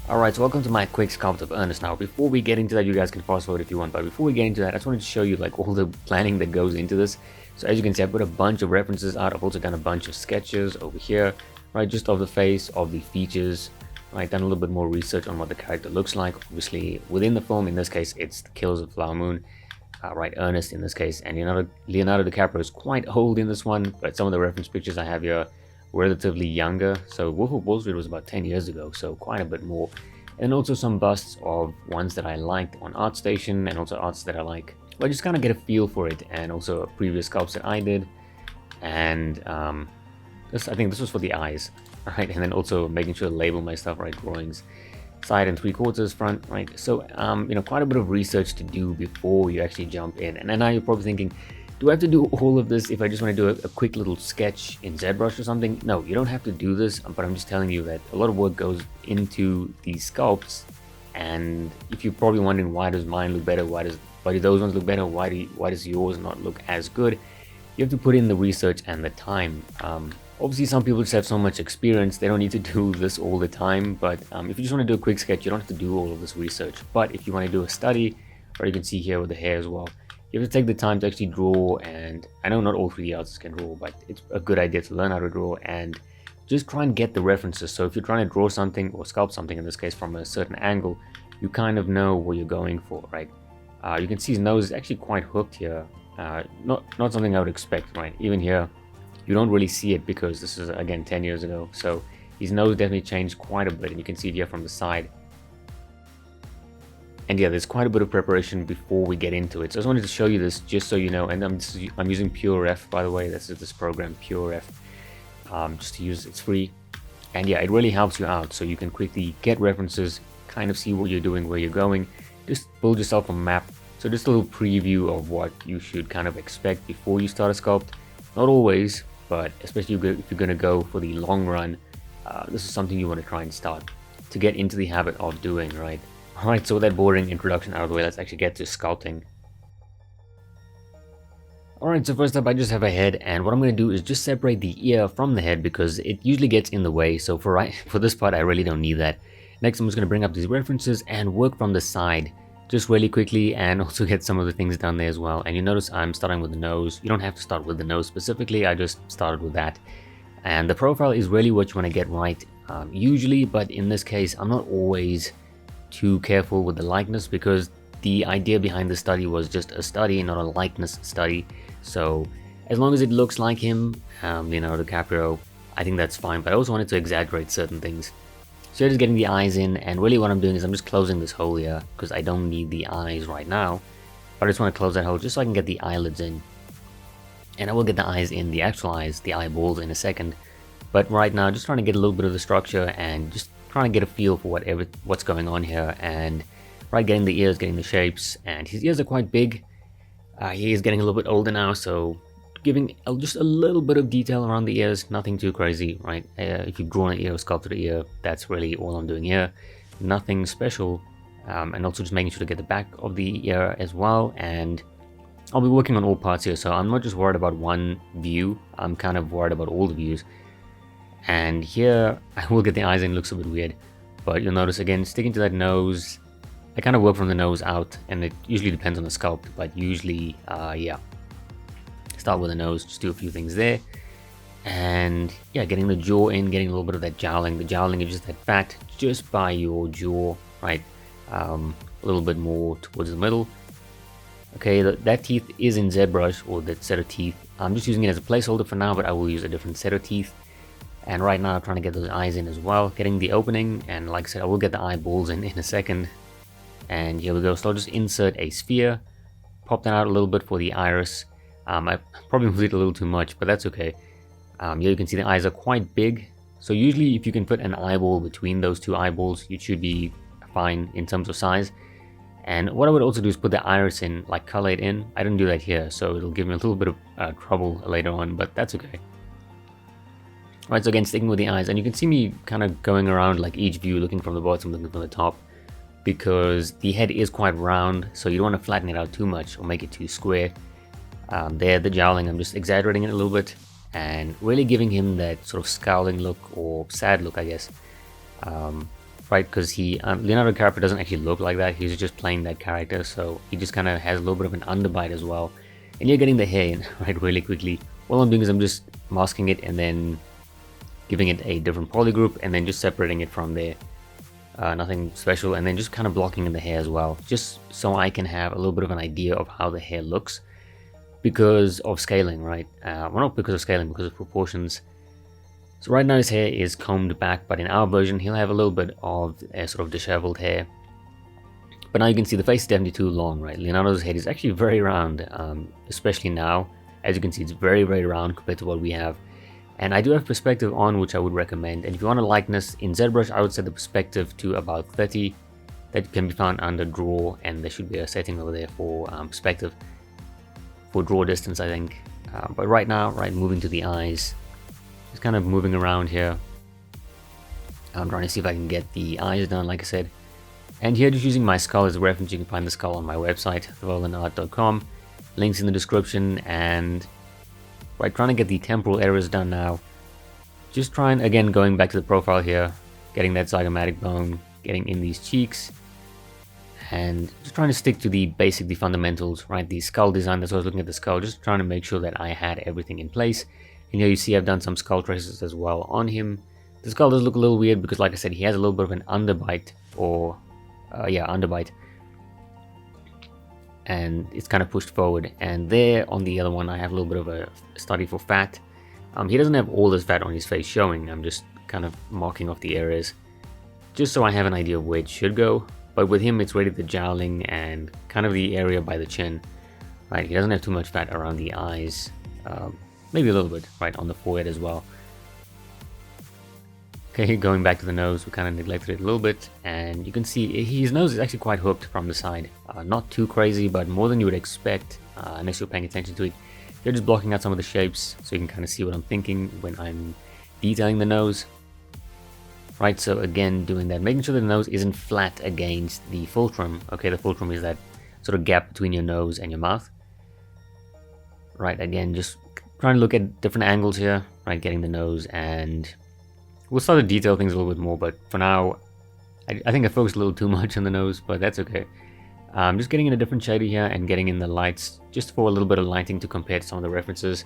Alright, so welcome to my quick sculpt of Ernest. Now, before we get into that, you guys can fast forward if you want, but before we get into that, I just wanted to show you like all the planning that goes into this. So as you can see, I put a bunch of references out. I've also done a bunch of sketches over here, right, just of the face, of the features, right, done a little bit more research on what the character looks like. Obviously, within the film, in this case, it's the Killers of the Flower Moon, right, Ernest in this case, and Leonardo DiCaprio is quite old in this one, but some of the reference pictures I have here relatively younger. So Wolf of Wall Street was about 10 years ago, so quite a bit more. And also some busts of ones that I liked on ArtStation, and also arts that I like. But just kind of get a feel for it, and also previous sculpts that I did. And I think this was for the eyes, right? And then also making sure to label my stuff, right? Drawings, side and 3/4 front, right? So quite a bit of research to do before you actually jump in. And now you're probably thinking, do I have to do all of this if I just want to do a quick little sketch in ZBrush or something? No, you don't have to do this, but I'm just telling you that a lot of work goes into these sculpts. And if you're probably wondering, why does mine look better, why do those ones look better, why does yours not look as good, you have to put in the research and the time. Obviously some people just have so much experience, they don't need to do this all the time, but if you just want to do a quick sketch, you don't have to do all of this research. But if you want to do a study, or you can see here with the hair as well, you have to take the time to actually draw. And I know not all 3D artists can draw, but it's a good idea to learn how to draw and just try and get the references. So if you're trying to draw something or sculpt something, in this case from a certain angle, you kind of know what you're going for, right? You can see his nose is actually quite hooked here. Not something I would expect, right? Even here, you don't really see it because this is, again, 10 years ago. So his nose definitely changed quite a bit, and you can see it here from the side. And yeah, there's quite a bit of preparation before we get into it. So I just wanted to show you this just so you know. And I'm using PureRef, by the way. This is this program, PureRef, just to use. It's free. And yeah, it really helps you out. So you can quickly get references, kind of see what you're doing, where you're going. Just build yourself a map. So just a little preview of what you should kind of expect before you start a sculpt. Not always, but especially if you're going to go for the long run, this is something you want to try and start to get into the habit of doing, right? Alright, so with that boring introduction out of the way, let's actually get to sculpting. Alright, so first up I just have a head, and what I'm going to do is just separate the ear from the head because it usually gets in the way. So for this part I really don't need that. Next I'm just going to bring up these references and work from the side just really quickly, and also get some of the things done there as well. And you notice I'm starting with the nose. You don't have to start with the nose specifically, I just started with that. And the profile is really what you want to get right usually, but in this case I'm not always too careful with the likeness because the idea behind the study was just a study, not a likeness study. So as long as it looks like him, Leonardo DiCaprio, I think that's fine. But I also wanted to exaggerate certain things. So you're just getting the eyes in, and really what I'm doing is I'm just closing this hole here because I don't need the eyes right now. But I just want to close that hole just so I can get the eyelids in. And I will get the eyes in, the actual eyes, the eyeballs in a second. But right now, just trying to get a little bit of the structure and just trying to get a feel for what's going on here. And right, getting the ears, getting the shapes, and his ears are quite big. He is getting a little bit older now, so giving just a little bit of detail around the ears, nothing too crazy, right? If you've drawn an ear or sculpted an ear, that's really all I'm doing here. Nothing special. And also just making sure to get the back of the ear as well. And I'll be working on all parts here, so I'm not just worried about one view, I'm kind of worried about all the views. And here, I will get the eyes in, looks a bit weird. But you'll notice, again, sticking to that nose, I kind of work from the nose out, and it usually depends on the sculpt, but usually, yeah. Start with the nose, just do a few things there. And yeah, getting the jaw in, getting a little bit of that jowling. The jowling is just that fat just by your jaw, right? A little bit more towards the middle. Okay, that teeth is in ZBrush, or that set of teeth. I'm just using it as a placeholder for now, but I will use a different set of teeth. And right now I'm trying to get those eyes in as well, getting the opening, and like I said, I will get the eyeballs in a second. And here we go, so I'll just insert a sphere, pop that out a little bit for the iris. I probably moved it a little too much, but that's okay. Here you can see the eyes are quite big, so usually if you can put an eyeball between those two eyeballs, you should be fine in terms of size. And what I would also do is put the iris in, like color it in. I didn't do that here, so it'll give me a little bit of trouble later on, but that's okay. Right, so again, sticking with the eyes, and you can see me kind of going around like each view, looking from the bottom, looking from the top, because the head is quite round, so you don't want to flatten it out too much or make it too square. There, the jowling, I'm just exaggerating it a little bit, and really giving him that sort of scowling look, or sad look, I guess. right? Because Leonardo DiCaprio doesn't actually look like that. He's just playing that character, so he just kind of has a little bit of an underbite as well. And you're getting the hair in, right, really quickly. All I'm doing is I'm just masking it and then giving it a different poly group and then just separating it from there. Nothing special, and then just kind of blocking in the hair as well, just so I can have a little bit of an idea of how the hair looks because of scaling, right? Well, not because of scaling, because of proportions. So right now his hair is combed back, but in our version he'll have a little bit of a sort of disheveled hair. But now you can see the face is definitely too long, right? Leonardo's head is actually very round, especially now. As you can see, it's very, very round compared to what we have. And I do have perspective on, which I would recommend. And if you want a likeness in ZBrush, I would set the perspective to about 30. That can be found under draw, and there should be a setting over there for perspective, for draw distance, I think. But right now, right, moving to the eyes, just kind of moving around here. I'm trying to see if I can get the eyes done, like I said. And here, just using my skull as a reference, you can find the skull on my website, thevolanart.com. Links in the description. And right, trying to get the temporal areas done now. Just trying, again, going back to the profile here, getting that zygomatic bone, getting in these cheeks, and just trying to stick to the basic, the fundamentals, right? The skull design, that's why I was looking at the skull, just trying to make sure that I had everything in place. And here you see I've done some skull traces as well on him. The skull does look a little weird because, like I said, he has a little bit of an underbite, or underbite, and it's kind of pushed forward. And there on the other one I have a little bit of a study for fat. He doesn't have all this fat on his face showing. I'm just kind of marking off the areas just so I have an idea of where it should go. But with him, it's really the jowling and kind of the area by the chin, right? He doesn't have too much fat around the eyes, maybe a little bit right on the forehead as well. Okay, going back to the nose, we kind of neglected it a little bit, and you can see his nose is actually quite hooked from the side. Not too crazy, but more than you would expect, unless you're paying attention to it. You're just blocking out some of the shapes, so you can kind of see what I'm thinking when I'm detailing the nose. Right, so again, doing that, making sure the nose isn't flat against the fulcrum. Okay, the fulcrum is that sort of gap between your nose and your mouth. Right, again, just trying to look at different angles here, right, getting the nose, and we'll start to detail things a little bit more, but for now, I think I focused a little too much on the nose, but that's okay. Just getting in a different shade here and getting in the lights, just for a little bit of lighting to compare to some of the references.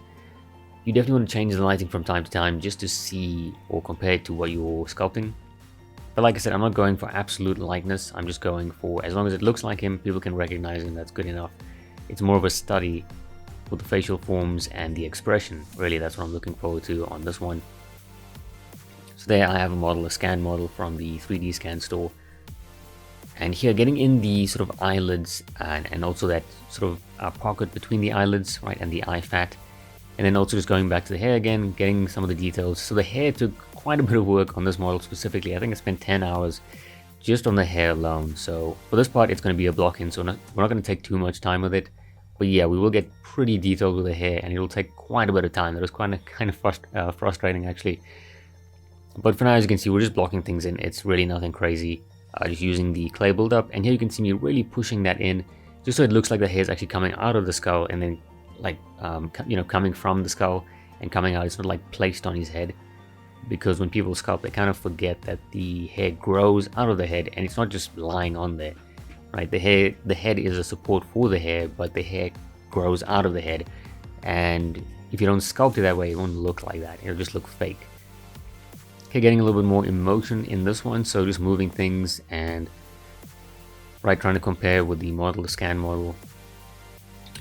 You definitely want to change the lighting from time to time just to see or compare it to what you're sculpting. But like I said, I'm not going for absolute likeness. I'm just going for, as long as it looks like him, people can recognize him, that's good enough. It's more of a study for the facial forms and the expression. Really, that's what I'm looking forward to on this one. So there I have a model, a scan model from the 3D scan store. And here, getting in the sort of eyelids and also that sort of pocket between the eyelids, right, and the eye fat. And then also just going back to the hair again, getting some of the details. So the hair took quite a bit of work on this model specifically. I think I spent 10 hours just on the hair alone. So for this part, it's going to be a block-in, so we're not going to take too much time with it. But yeah, we will get pretty detailed with the hair, and it'll take quite a bit of time. That was kind of frustrating, actually. But for now, as you can see, we're just blocking things in. It's really nothing crazy. Just using the clay build-up. And here you can see me really pushing that in, just so it looks like the hair is actually coming out of the skull, and then like coming from the skull and coming out. It's not like placed on his head, because when people sculpt, they kind of forget that the hair grows out of the head and it's not just lying on there, right? The head is a support for the hair, but the hair grows out of the head, and if you don't sculpt it that way, it won't look like that. It'll just look fake. Okay, getting a little bit more emotion in this one, so just moving things and right, trying to compare with the model, the scan model.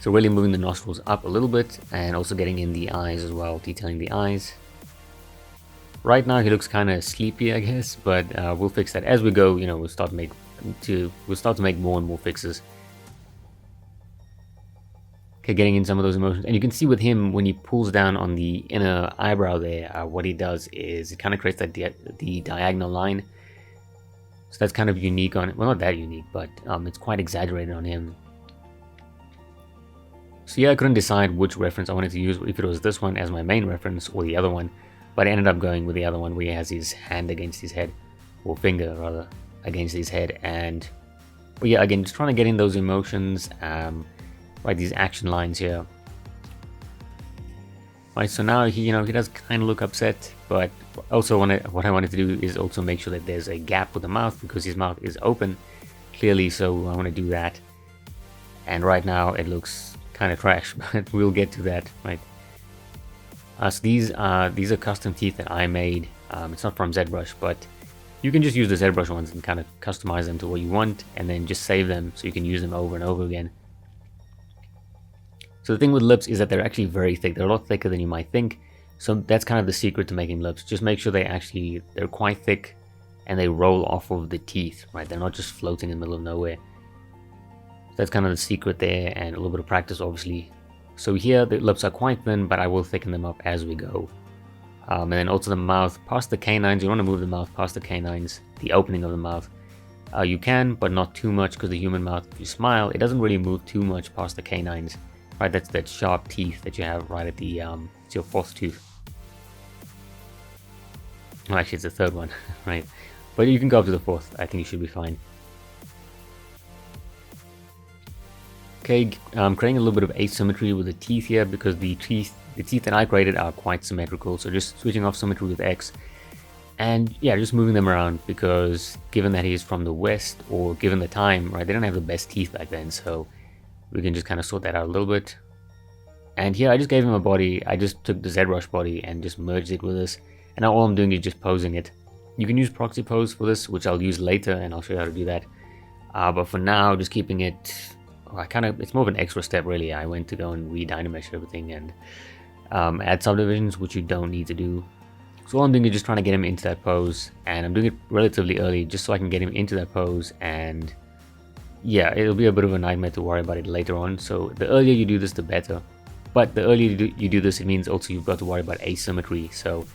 So really moving the nostrils up a little bit, and also getting in the eyes as well, detailing the eyes. Right now he looks kind of sleepy, I guess, but we'll fix that as we go. We'll start to make more and more fixes. Okay, getting in some of those emotions, and you can see with him when he pulls down on the inner eyebrow there, what he does is it kind of creates that the diagonal line. So that's kind of unique on it. Well, not that unique, but it's quite exaggerated on him. So yeah, I couldn't decide which reference I wanted to use, if it was this one as my main reference or the other one, but I ended up going with the other one where he has his hand against his head, or finger rather, against his head. And well, yeah, again, just trying to get in those emotions, right, these action lines here. Right, so now he does kind of look upset, but also what I wanted to do is also make sure that there's a gap with the mouth, because his mouth is open clearly, so I want to do that. And right now it looks kind of trash, but we'll get to that, right? So these are custom teeth that I made. It's not from ZBrush, but you can just use the ZBrush ones and kind of customize them to what you want, and then just save them so you can use them over and over again. So the thing with lips is that they're actually very thick. They're a lot thicker than you might think. So that's kind of the secret to making lips. Just make sure they're quite thick and they roll off of the teeth, right? They're not just floating in the middle of nowhere. So that's kind of the secret there, and a little bit of practice, obviously. So here the lips are quite thin, but I will thicken them up as we go. And then also the mouth, past the canines. You want to move the mouth past the canines, the opening of the mouth. You can, but not too much, because the human mouth, if you smile, it doesn't really move too much past the canines. Right, that's that sharp teeth that you have right at the, it's your fourth tooth. Well, actually it's the third one, right? But you can go up to the fourth, I think you should be fine. Okay, I'm creating a little bit of asymmetry with the teeth here, because the teeth that I created are quite symmetrical, so just switching off symmetry with X. And yeah, just moving them around, because given that he's from the West, or given the time, right, they don't have the best teeth back then, so we can just kind of sort that out a little bit. And here I just gave him a body. I just took the ZBrush body and just merged it with this. And now all I'm doing is just posing it. You can use proxy pose for this, which I'll use later, and I'll show you how to do that. But for now, just keeping it, it's more of an extra step really. I went to go and re-dynamesh everything and add subdivisions, which you don't need to do. So all I'm doing is just trying to get him into that pose, and I'm doing it relatively early just so I can get him into that pose. And yeah, it'll be a bit of a nightmare to worry about it later on. So the earlier you do this, the better. But the earlier you do this, it means also you've got to worry about asymmetry. So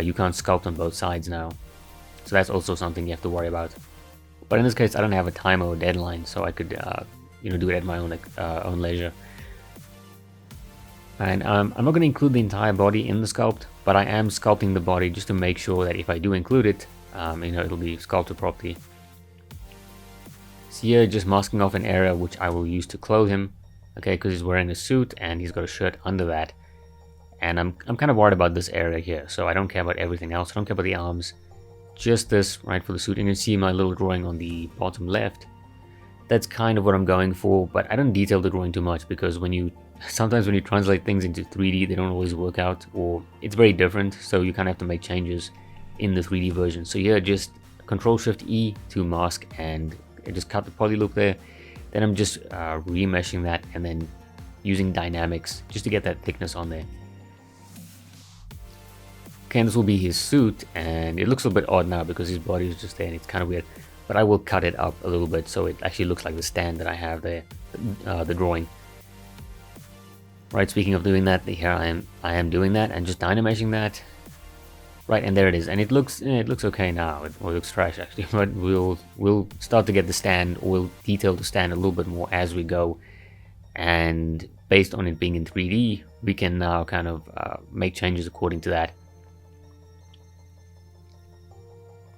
you can't sculpt on both sides now. So that's also something you have to worry about. But in this case, I don't have a timer or deadline, so I could do it at my own leisure. And I'm not going to include the entire body in the sculpt, but I am sculpting the body just to make sure that if I do include it, it'll be sculpted properly. So here, just masking off an area which I will use to clothe him, okay, because he's wearing a suit and he's got a shirt under that. And I'm kind of worried about this area here, so I don't care about everything else. I don't care about the arms, just this, right, for the suit. And you see my little drawing on the bottom left. That's kind of what I'm going for, but I don't detail the drawing too much, because sometimes when you translate things into 3D, they don't always work out, or it's very different, so you kind of have to make changes in the 3D version. So here, just Control-Shift-E to mask and just cut the poly loop there. Then I'm just remeshing that and then using dynamics just to get that thickness on there. Okay, and this will be his suit, and it looks a bit odd now because his body is just there and it's kind of weird. But I will cut it up a little bit so it actually looks like the stand that I have there, the drawing. Right, speaking of doing that, here I am doing that and just dynameshing that. Right, and there it is, and it looks okay now. It looks trash actually, but we'll start to get the stand, or we'll detail the stand a little bit more as we go. And based on it being in 3D, we can now kind of make changes according to that.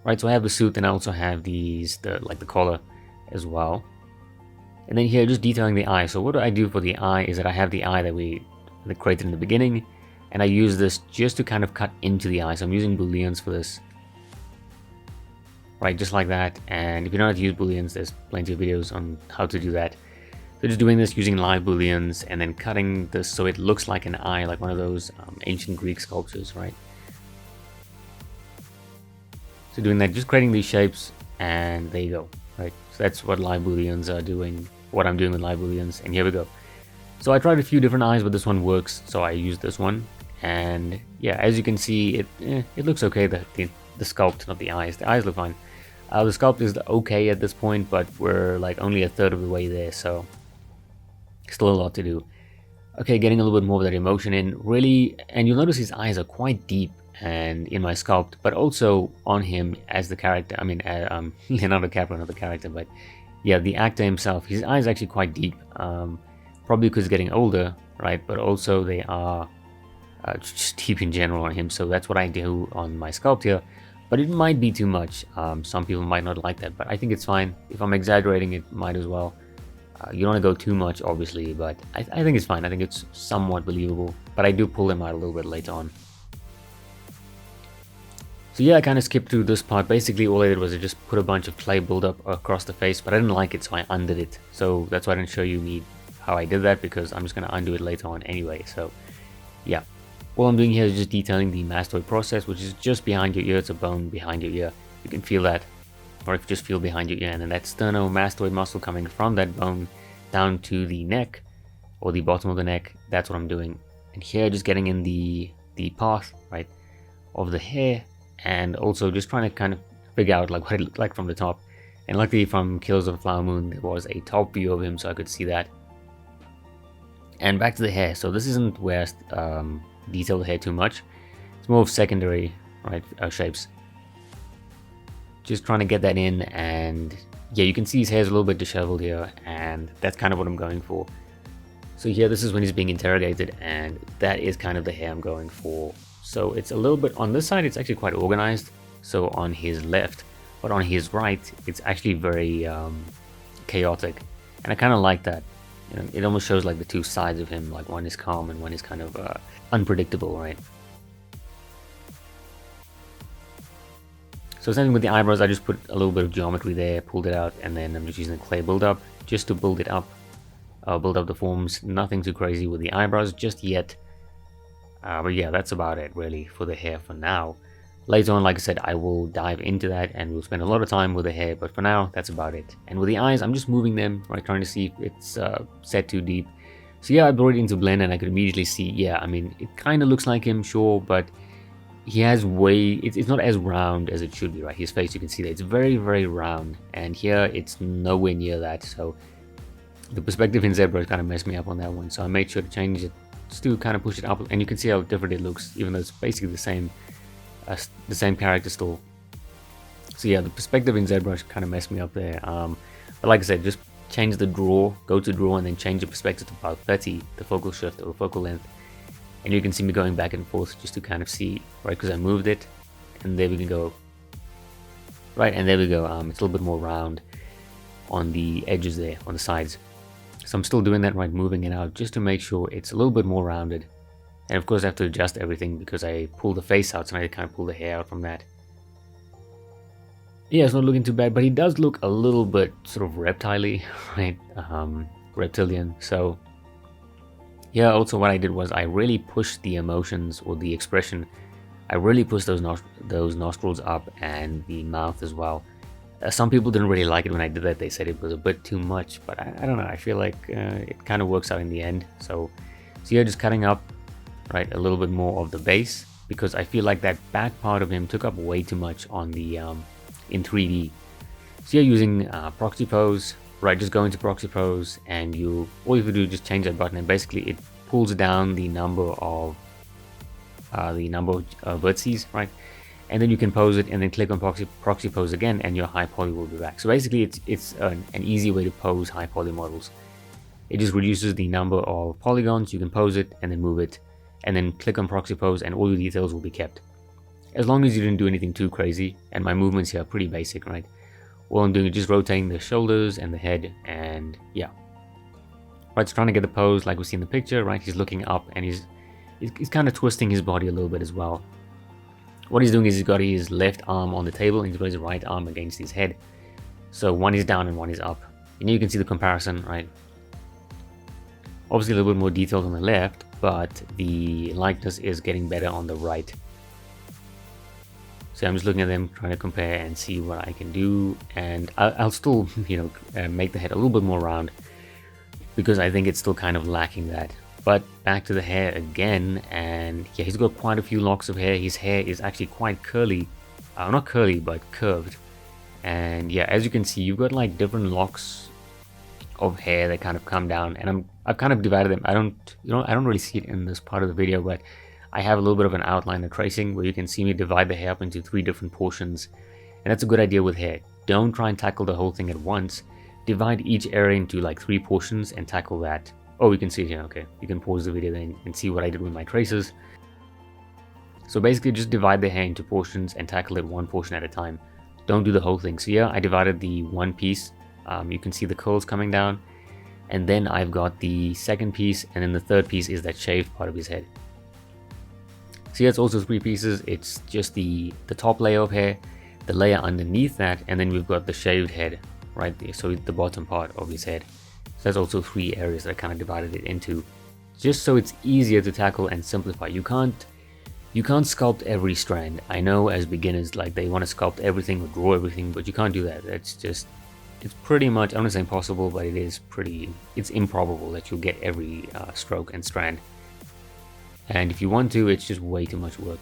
Right, so I have the suit, and I also have the collar as well. And then here, just detailing the eye. So what do I do for the eye is that I have the eye that we created in the beginning, and I use this just to kind of cut into the eye. So I'm using booleans for this. Right, just like that. And if you don't know how to use booleans, there's plenty of videos on how to do that. So just doing this using live booleans and then cutting this so it looks like an eye, like one of those ancient Greek sculptures, right? So doing that, just creating these shapes, and there you go, right? So that's what live booleans are doing, what I'm doing with live booleans, and here we go. So I tried a few different eyes, but this one works, so I used this one. And yeah, as you can see, it looks okay, the sculpt, not the eyes. The eyes look fine. The sculpt is okay at this point, but we're like only a third of the way there, so still a lot to do. Okay, getting a little bit more of that emotion in, really, and you'll notice his eyes are quite deep and in my sculpt, but also on him as the character. I mean, Leonardo DiCaprio, not the character, but yeah, the actor himself. His eyes are actually quite deep, probably because he's getting older, right? But also they are just deep in general on him. So that's what I do on my sculpt here. But it might be too much. Some people might not like that, but I think it's fine. If I'm exaggerating, it might as well. You don't want to go too much, obviously, but I think it's fine. I think it's somewhat believable, but I do pull them out a little bit later on. So yeah, I kind of skipped through this part. Basically, all I did was I just put a bunch of clay buildup across the face, but I didn't like it, so I undid it. So that's why I didn't show you how I did that, because I'm just going to undo it later on anyway. So yeah, all I'm doing here is just detailing the mastoid process, which is just behind your ear. It's a bone behind your ear. You can feel that, or if you just feel behind your ear, and then that sternomastoid muscle coming from that bone down to the neck, or the bottom of the neck. That's what I'm doing. And here, just getting in the path, right, of the hair, and also just trying to kind of figure out like what it looked like from the top. And luckily from Killers of the Flower Moon, there was a top view of him, so I could see that. And back to the hair. So this isn't where I detail the hair too much. It's more of secondary, right, shapes. Just trying to get that in, and yeah, you can see his hair's a little bit disheveled here, and that's kind of what I'm going for. So here, this is when he's being interrogated, and that is kind of the hair I'm going for. So it's a little bit, on this side, it's actually quite organized. So on his left, but on his right, it's actually very chaotic. And I kind of like that. You know, it almost shows like the two sides of him, like one is calm and one is kind of unpredictable, right? So same thing with the eyebrows. I just put a little bit of geometry there, pulled it out, and then I'm just using the clay build-up just to build it up, build up the forms. Nothing too crazy with the eyebrows just yet. But yeah, that's about it really for the hair for now. Later on, like I said, I will dive into that and we'll spend a lot of time with the hair, but for now, that's about it. And with the eyes, I'm just moving them, right, trying to see if it's set too deep. So yeah, I brought it into blend and I could immediately see, yeah, I mean, it kind of looks like him, sure, but he has it's not as round as it should be, right? His face, you can see that it's very, very round, and here it's nowhere near that. So the perspective in Zebra kind of messed me up on that one, so I made sure to change it just to kind of push it up, and you can see how different it looks, even though it's basically the same character still. So yeah, the perspective in ZBrush kind of messed me up there. But like I said, just change the draw, go to draw, and then change the perspective to about 30, the focal shift or focal length. And you can see me going back and forth just to kind of see, right, because I moved it, and there we can go. Right, and there we go. It's a little bit more round on the edges there, on the sides. So I'm still doing that, right, moving it out just to make sure it's a little bit more rounded. And of course I have to adjust everything because I pulled the face out, so I kind of pull the hair out from that. Yeah, it's not looking too bad, but he does look a little bit sort of reptile-y, right, reptilian. So yeah, also what I did was I really pushed the emotions or the expression. I really pushed those nostrils up and the mouth as well. Some people didn't really like it when I did that. They said it was a bit too much, but I don't know. I feel like it kind of works out in the end. So yeah, just cutting up, right, a little bit more of the base, because I feel like that back part of him took up way too much on the in 3D. So you're using proxy pose, right? Just go into proxy pose, and all you have to do is just change that button, and basically it pulls down the number of vertices, right? And then you can pose it and then click on proxy pose again, and your high poly will be back. So basically it's an easy way to pose high poly models. It just reduces the number of polygons. You can pose it and then move it, and then click on proxy pose, and all your details will be kept. As long as you didn't do anything too crazy, and my movements here are pretty basic, right? All I'm doing is just rotating the shoulders and the head, and yeah. Right, so trying to get the pose like we see in the picture, right? He's looking up, and he's kind of twisting his body a little bit as well. What he's doing is he's got his left arm on the table and he's got his right arm against his head. So one is down and one is up. And you can see the comparison, right? Obviously a little bit more detailed on the left, but the likeness is getting better on the right. So I'm just looking at them, trying to compare and see what I can do. And I'll still, make the head a little bit more round, because I think it's still kind of lacking that. But back to the hair again, and yeah, he's got quite a few locks of hair. His hair is actually quite curly, not curly, but curved. And yeah, as you can see, you've got like different locks of hair that kind of come down, and I've kind of divided them. I don't really see it in this part of the video, but I have a little bit of an outline of tracing where you can see me divide the hair up into 3 different portions. And that's a good idea with hair. Don't try and tackle the whole thing at once. Divide each area into like 3 portions and tackle that. Oh, you can see it here, okay. You can pause the video then and see what I did with my traces. So basically just divide the hair into portions and tackle it 1 portion at a time. Don't do the whole thing. So yeah, I divided the one piece. You can see the curls coming down. and then I've got the second piece, and then the third piece is that shaved part of his head. See, it's also 3 pieces. It's just the top layer of hair, the layer underneath that, and then we've got the shaved head right there, so the bottom part of his head. So that's also 3 areas that I kind of divided it into, just so it's easier to tackle and simplify. You can't sculpt every strand. I know as beginners, like, they want to sculpt everything or draw everything, but you can't do that. It's pretty much, I don't want to say impossible, but it's improbable that you'll get every stroke and strand. And if you want to, it's just way too much work.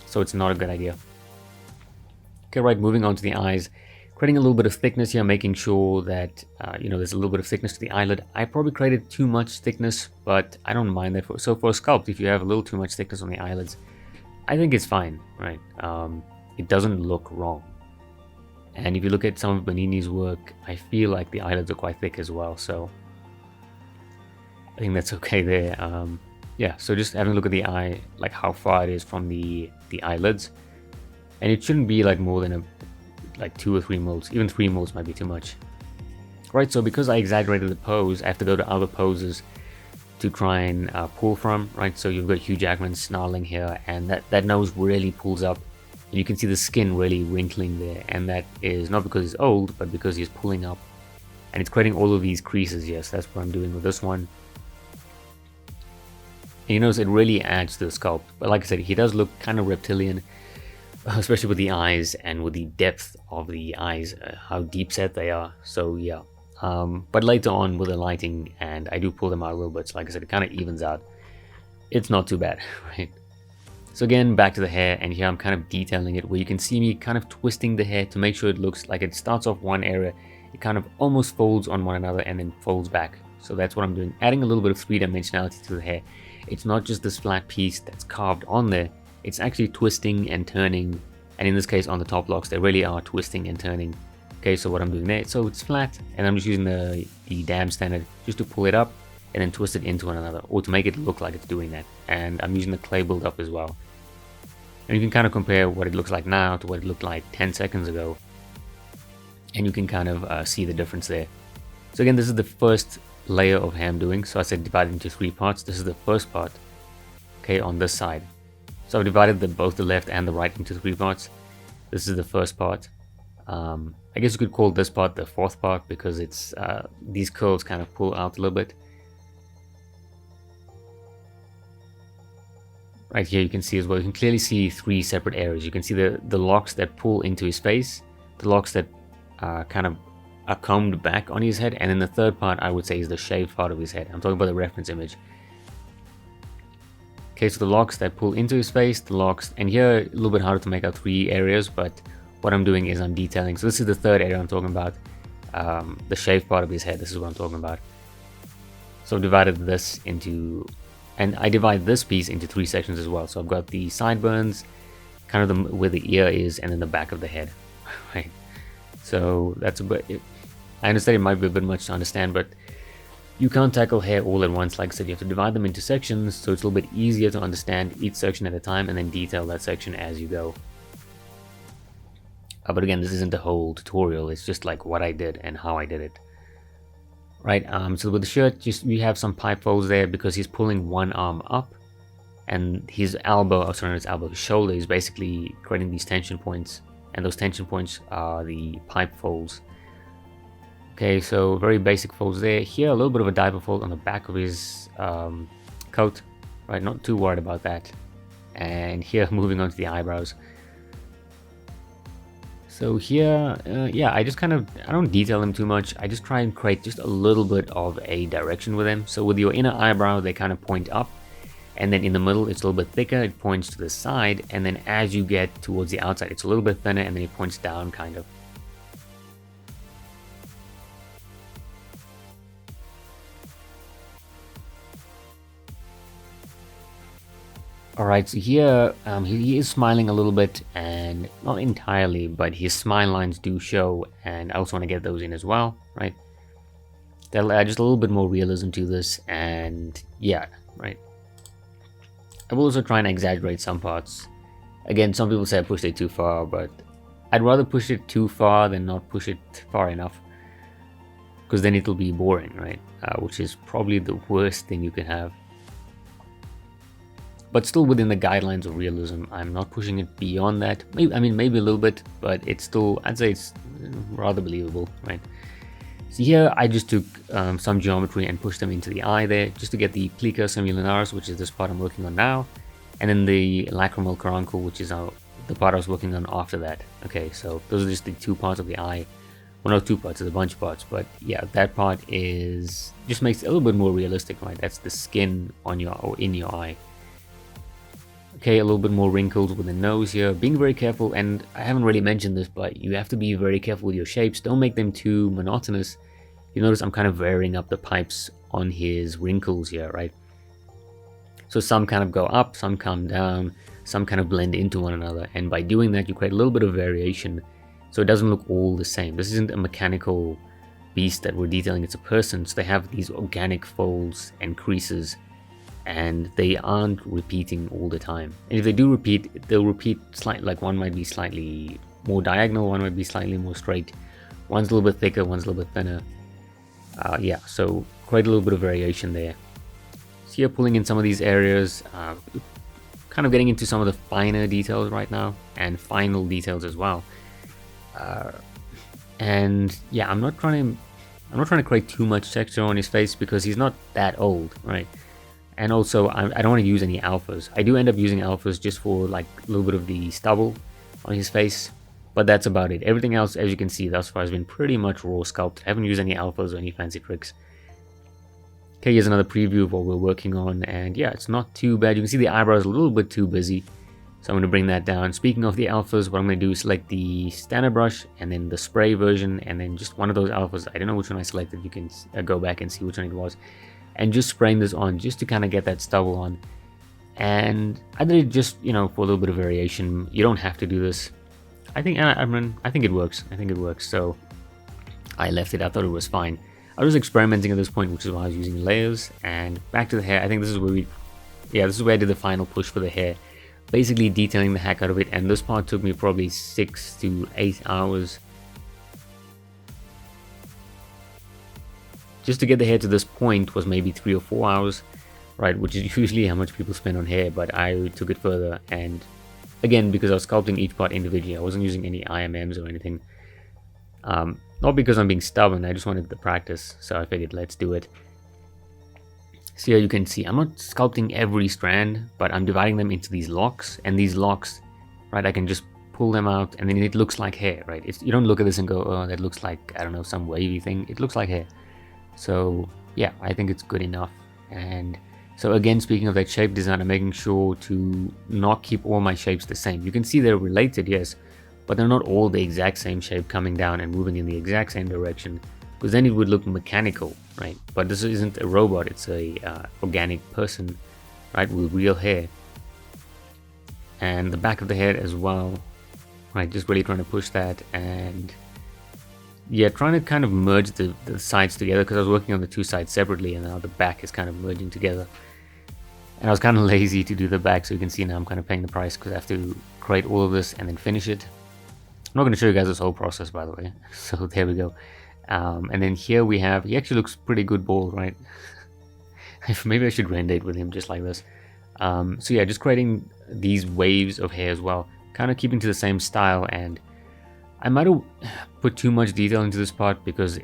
So it's not a good idea. Okay, right, moving on to the eyes. Creating a little bit of thickness here, making sure that, there's a little bit of thickness to the eyelid. I probably created too much thickness, but I don't mind that. So for a sculpt, if you have a little too much thickness on the eyelids, I think it's fine, right? It doesn't look wrong. And if you look at some of Bonini's work, I feel like the eyelids are quite thick as well, so I think that's okay there. Yeah, so just having a look at the eye, like how far it is from the eyelids, and it shouldn't be like more than like 2 or 3 mils. Even 3 mils might be too much. Right, so because I exaggerated the pose, I have to go to other poses to try and pull from, right? So you've got Hugh Jackman snarling here, and that nose really pulls up. And you can see the skin really wrinkling there, and that is not because he's old, but because he's pulling up. And it's creating all of these creases. Yes, that's what I'm doing with this one. And you notice it really adds to the sculpt. But like I said, he does look kind of reptilian, especially with the eyes and with the depth of the eyes, how deep set they are. So yeah, but later on with the lighting, and I do pull them out a little bit, so like I said, it kind of evens out. It's not too bad, right? So again, back to the hair, and here I'm kind of detailing it, where you can see me kind of twisting the hair to make sure it looks like it starts off one area, it kind of almost folds on one another and then folds back. So that's what I'm doing, adding a little bit of 3-dimensionality to the hair. It's not just this flat piece that's carved on there, it's actually twisting and turning, and in this case on the top locks, they really are twisting and turning. Okay, so what I'm doing there, so it's flat, and I'm just using the dam standard just to pull it up and then twist it into one another, or to make it look like it's doing that. And I'm using the clay build-up as well. And you can kind of compare what it looks like now to what it looked like 10 seconds ago, and you can kind of see the difference there. So again, this is the first layer of hair I'm doing. So I said divide it into 3 parts. This is the first part, okay, on this side. So I've divided both the left and the right into 3 parts. This is the first part. I guess you could call this part the 4th part, because it's these curls kind of pull out a little bit. Right here you can see as well, you can clearly see 3 separate areas. You can see the locks that pull into his face, the locks that kind of are combed back on his head, and then the third part I would say is the shaved part of his head. I'm talking about the reference image. Okay, so the locks that pull into his face, the locks, and here a little bit harder to make out 3 areas, but what I'm doing is I'm detailing. So this is the 3rd area I'm talking about, the shaved part of his head. This is what I'm talking about. So I've divided this into, and I divide this piece into 3 sections as well. So I've got the sideburns, kind of where the ear is, and then the back of the head, right? So that's a bit, I understand it might be a bit much to understand, but you can't tackle hair all at once. Like I said, you have to divide them into sections, so it's a little bit easier to understand each section at a time, and then detail that section as you go. But again, this isn't a whole tutorial, it's just like what I did and how I did it. Right, so with the shirt, we have some pipe folds there because he's pulling one arm up, and his elbow, his shoulder is basically creating these tension points, and those tension points are the pipe folds. Okay, so very basic folds there. Here, a little bit of a diaper fold on the back of his coat, right? Not too worried about that. And here, moving on to the eyebrows. So here, yeah, I don't detail them too much. I just try and create just a little bit of a direction with them. So with your inner eyebrow, they kind of point up, and then in the middle, it's a little bit thicker. It points to the side, and then as you get towards the outside, it's a little bit thinner, and then it points down, kind of. Alright, so here he is smiling a little bit, and not entirely, but his smile lines do show, and I also want to get those in as well, right? That'll add just a little bit more realism to this, and yeah, right. I will also try and exaggerate some parts. Again, some people say I pushed it too far, but I'd rather push it too far than not push it far enough. because then it'll be boring, right? Which is probably the worst thing you can have. But still within the guidelines of realism. I'm not pushing it beyond that. Maybe, I mean, maybe a little bit, but it's still, I'd say it's rather believable, right? So here I just took some geometry and pushed them into the eye there, just to get the plica semilunaris, which is this part I'm working on now, and then the lacrimal caruncle, which is the part I was working on after that. Okay, so those are just the two parts of the eye. Well, not two parts, it's a bunch of parts, but yeah, that part just makes it a little bit more realistic, right? That's the skin on in your eye. Okay, a little bit more wrinkles with the nose here. Being very careful, and I haven't really mentioned this, but you have to be very careful with your shapes. Don't make them too monotonous. You notice I'm kind of varying up the pipes on his wrinkles here, right? So some kind of go up, some come down, some kind of blend into one another. And by doing that, you create a little bit of variation, so it doesn't look all the same. This isn't a mechanical beast that we're detailing, it's a person. So they have these organic folds and creases, and they aren't repeating all the time. And if they do repeat, they'll repeat slightly, like one might be slightly more diagonal, one might be slightly more straight, one's a little bit thicker, one's a little bit thinner. Yeah, so quite a little bit of variation there. So here, pulling in some of these areas, kind of getting into some of the finer details right now, and final details as well. And yeah, I'm not trying to create too much texture on his face because he's not that old, right? And also, I don't want to use any alphas. I do end up using alphas just for like a little bit of the stubble on his face, but that's about it. Everything else, as you can see, thus far has been pretty much raw sculpt. I haven't used any alphas or any fancy tricks. Okay, here's another preview of what we're working on, and yeah, it's not too bad. You can see the eyebrows a little bit too busy, so I'm going to bring that down. Speaking of the alphas, what I'm going to do is select the standard brush, and then the spray version, and then just one of those alphas. I don't know which one I selected. You can go back and see which one it was. And just spraying this on just to kind of get that stubble on. And I did it just, you know, for a little bit of variation. You don't have to do this. I think it works. I think it works. So I left it. I thought it was fine. I was experimenting at this point, which is why I was using layers. And back to the hair. I think this is where this is where I did the final push for the hair. Basically detailing the heck out of it. And this part took me probably 6 to 8 hours. Just to get the hair to this point was maybe 3 or 4 hours, right? Which is usually how much people spend on hair, but I took it further. And again, because I was sculpting each part individually, I wasn't using any IMMs or anything. Not because I'm being stubborn, I just wanted the practice, so I figured let's do it. So here you can see, I'm not sculpting every strand, but I'm dividing them into these locks, and these locks, right, I can just pull them out, and then it looks like hair, right? You don't look at this and go, oh, that looks like, I don't know, some wavy thing. It looks like hair. So yeah, I think it's good enough. And so again, speaking of that shape design, I'm making sure to not keep all my shapes the same. You can see they're related, yes, but they're not all the exact same shape coming down and moving in the exact same direction, because then it would look mechanical, right? But this isn't a robot, it's a organic person, right, with real hair. And the back of the head as well, right, just really trying to push that. And yeah, trying to kind of merge the sides together, because I was working on the two sides separately, and now the back is kind of merging together. And I was kind of lazy to do the back, so you can see now I'm kind of paying the price because I have to create all of this and then finish it. I'm not going to show you guys this whole process, by the way. So there we go. And then here we have, he actually looks pretty good bald, right? Maybe I should render it with him just like this. So yeah, just creating these waves of hair as well, kind of keeping to the same style. And I might have put too much detail into this part because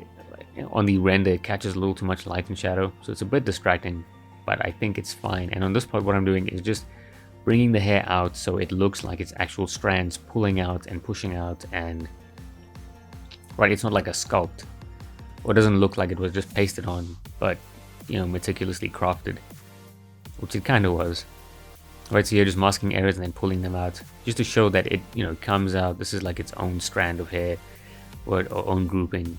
on the render it catches a little too much light and shadow, so it's a bit distracting, but I think it's fine. And on this part, what I'm doing is just bringing the hair out so it looks like it's actual strands pulling out and pushing out, and right, it's not like a sculpt, or it doesn't look like it was just pasted on, but you know, meticulously crafted, which it kind of was. Right, so you're just masking areas and then pulling them out, just to show that it, you know, comes out. This is like its own strand of hair, or own grouping.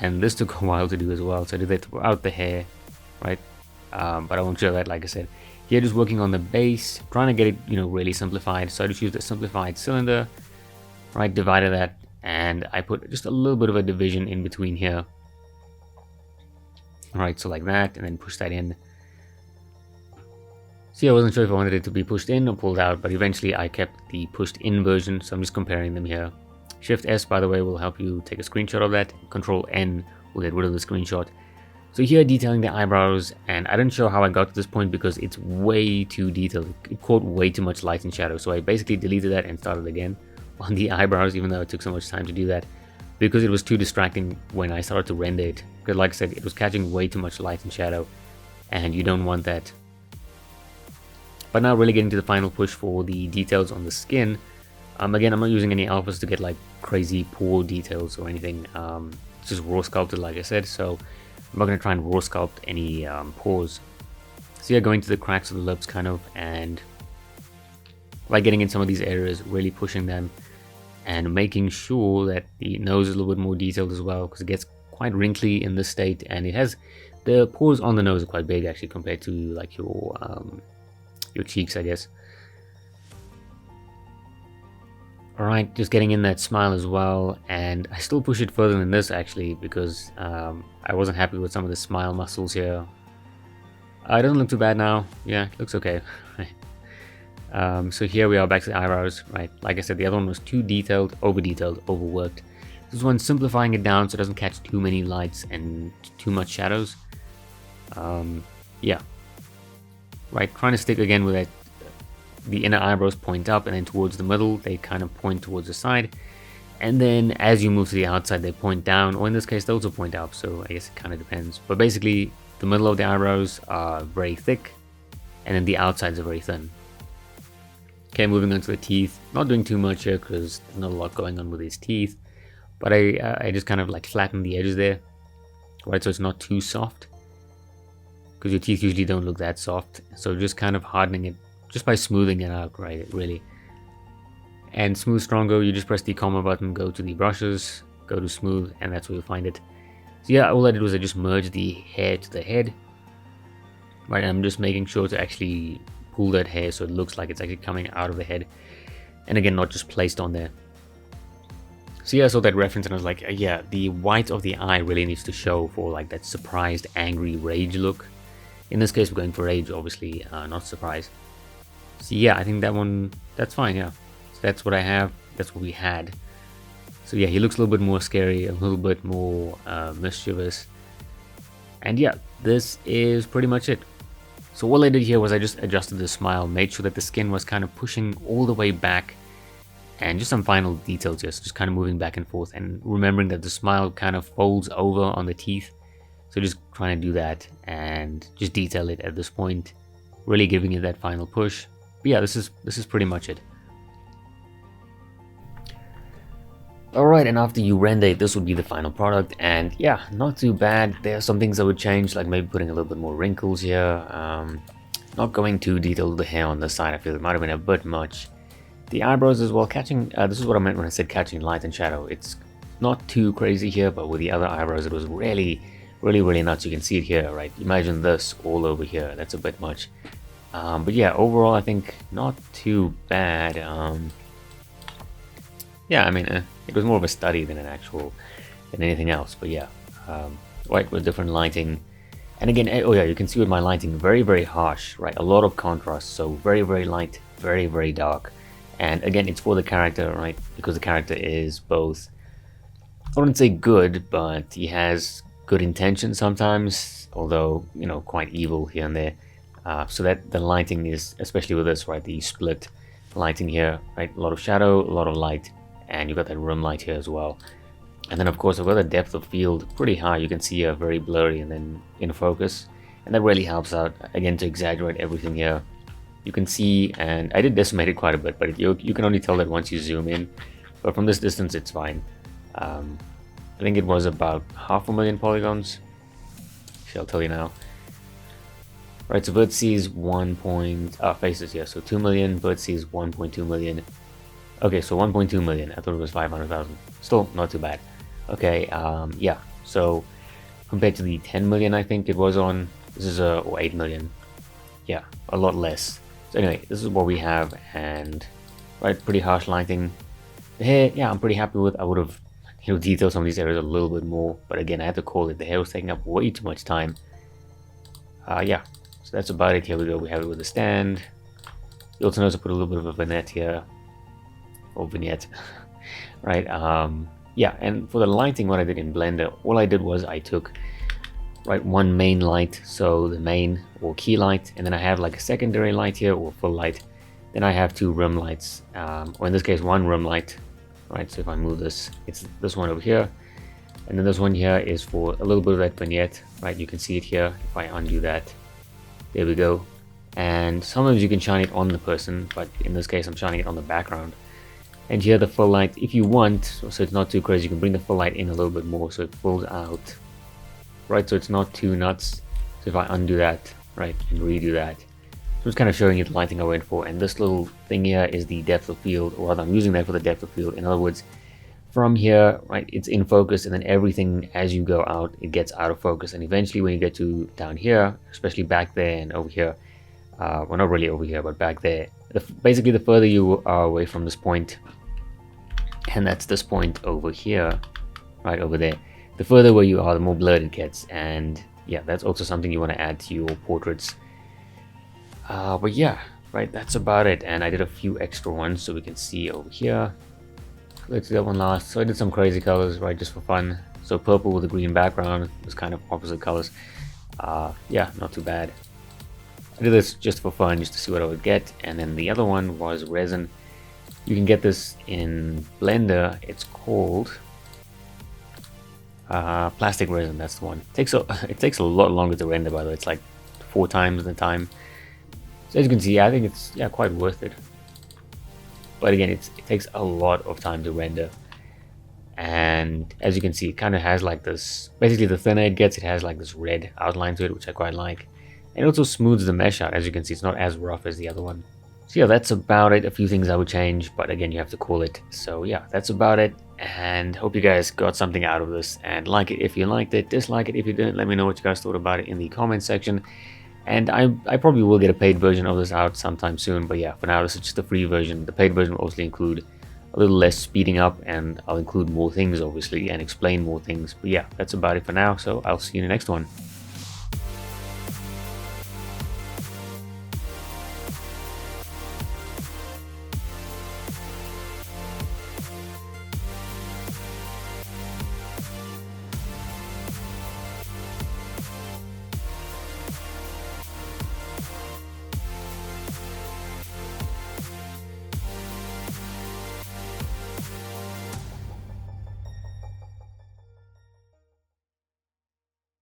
And this took a while to do as well, so I did that throughout the hair, right? But I won't show that, like I said. Here, just working on the base, trying to get it, you know, really simplified. So I just used a simplified cylinder, right? Divided that, and I put just a little bit of a division in between here. All right, so like that, and then push that in. See, I wasn't sure if I wanted it to be pushed in or pulled out, but eventually I kept the pushed in version, so I'm just comparing them here. Shift S, by the way, will help you take a screenshot of that. Control N we'll get rid of the screenshot. So here, detailing the eyebrows, and I didn't show how I got to this point because it's way too detailed. It caught way too much light and shadow, so I basically deleted that and started again on the eyebrows, even though it took so much time to do that, because it was too distracting when I started to render it. Because like I said, it was catching way too much light and shadow, and you don't want that. But now really getting to the final push for the details on the skin. Again, I'm not using any alphas to get like crazy pore details or anything. It's just raw sculpted, like I said, so I'm not going to try and raw sculpt any pores. So yeah, going to the cracks of the lips kind of, and by getting in some of these areas, really pushing them and making sure that the nose is a little bit more detailed as well, because it gets quite wrinkly in this state, and it has the pores on the nose are quite big actually compared to like your cheeks, I guess. Alright, just getting in that smile as well, and I still push it further than this actually because I wasn't happy with some of the smile muscles here. It doesn't look too bad now. Yeah, it looks okay. So here we are back to the eyebrows, right? Like I said, the other one was too detailed, over-detailed, overworked. This one's simplifying it down so it doesn't catch too many lights and too much shadows. Yeah. Right, trying to stick again with that. The inner eyebrows point up, and then towards the middle they kind of point towards the side, and then as you move to the outside they point down, or in this case they also point up, so I guess it kind of depends. But basically the middle of the eyebrows are very thick, and then the outsides are very thin. Okay, moving on to the teeth. Not doing too much here because there's not a lot going on with his teeth, but I just kind of like flatten the edges there, right, so it's not too soft, because your teeth usually don't look that soft. So just kind of hardening it just by smoothing it out, right, really. And smooth stronger, you just press the comma button, go to the brushes, go to smooth, and that's where you'll find it. So yeah, all I did was I just merged the hair to the head, right, and I'm just making sure to actually pull that hair so it looks like it's actually coming out of the head, and again, not just placed on there. So yeah, I saw that reference and I was like, yeah, the white of the eye really needs to show for like that surprised, angry rage look. In this case, we're going for rage, obviously, not surprise. So yeah, I think that one, that's fine, yeah. So that's what I have, that's what we had. So yeah, he looks a little bit more scary, a little bit more mischievous. And yeah, this is pretty much it. So what I did here was I just adjusted the smile, made sure that the skin was kind of pushing all the way back, and just some final details here, so just kind of moving back and forth, and remembering that the smile kind of folds over on the teeth. So just trying to do that and just detail it at this point, really giving it that final push. But yeah, this is pretty much it. Alright, and after you render it, this would be the final product, and yeah, not too bad. There are some things I would change, like maybe putting a little bit more wrinkles here, not going too detailed with the hair on the side. I feel it might have been a bit much. The eyebrows as well, catching, this is what I meant when I said catching light and shadow. It's not too crazy here, but with the other eyebrows it was really nuts. You can see it here, right? Imagine this all over here, that's a bit much. But yeah, overall I think not too bad. Yeah, I mean, it was more of a study than than anything else. But yeah, right, with different lighting, and again, oh yeah, you can see with my lighting, very harsh, right? A lot of contrast, so very light, very dark. And again, it's for the character, right? Because the character is both, I wouldn't say good, but he has good intentions sometimes, although, you know, quite evil here and there. So that the lighting is, especially with this, right, the split lighting here, right, a lot of shadow, a lot of light, and you've got that room light here as well. And then of course I've got the depth of field pretty high. You can see here very blurry and then in focus, and that really helps out, again, to exaggerate everything here. You can see, and I did decimate it quite a bit, but you can only tell that once you zoom in, but from this distance it's fine. I think it was about 500,000 polygons. I'll tell you now. Right, so vertices faces here, so 2 million, vertices 1.2 million. Okay, so 1.2 million. I thought it was 500,000. Still not too bad. Okay, yeah. So compared to the 10 million, I think it was on. This is or 8 million. Yeah, a lot less. So anyway, this is what we have, and right, pretty harsh lighting. The hair, yeah, I'm pretty happy with. I would have, you know, detailed some of these areas a little bit more, but again, I had to call it. The hair was taking up way too much time. Yeah. So that's about it. Here we go. We have it with the stand. You also notice I put a little bit of a vignette here, or vignette, right? yeah, and for the lighting, what I did in Blender, all I did was I took one main light, so the main or key light, and then I have like a secondary light here or full light. Then I have two rim lights, or in this case one rim light, right? So if I move this, it's this one over here, and then this one here is for a little bit of that vignette, right? You can see it here. If I undo that, there we go. And sometimes you can shine it on the person, but in this case I'm shining it on the background. And here the full light, if you want, so it's not too crazy, you can bring the full light in a little bit more so it pulls out, right? So it's not too nuts. So if I undo that, right, and redo that, so it's kind of showing you the lighting I went for. And this little thing here is the depth of field, or rather I'm using that for the depth of field. In other words, from here, right, it's in focus, and then everything as you go out, it gets out of focus. And eventually when you get to down here, especially back there and over here, well, not really over here, but back there, basically the further you are away from this point, and that's this point over here, right over there, the further away you are, the more blurred it gets. And yeah, that's also something you want to add to your portraits. But yeah, right, that's about it. And I did a few extra ones so we can see over here. Let's do that one last. So I did some crazy colors, right, just for fun. So purple with a green background was kind of opposite colors. Yeah, not too bad. I did this just for fun, just to see what I would get. And then the other one was resin. You can get this in Blender. It's called plastic resin. That's the one. It takes a lot longer to render, by the way. It's like 4 times the time. So as you can see, I think it's quite worth it. But again, it takes a lot of time to render. And as you can see, it kind of has like this, basically the thinner it gets, it has like this red outline to it, which I quite like. And it also smooths the mesh out. As you can see, it's not as rough as the other one. So yeah, that's about it. A few things I would change, but again, you have to call it. So yeah, that's about it. And hope you guys got something out of this, and like it if you liked it, dislike it if you didn't. Let me know what you guys thought about it in the comment section. And I probably will get a paid version of this out sometime soon. But yeah, for now, this is just a free version. The paid version will obviously include a little less speeding up, and I'll include more things obviously and explain more things. But yeah, that's about it for now. So I'll see you in the next one.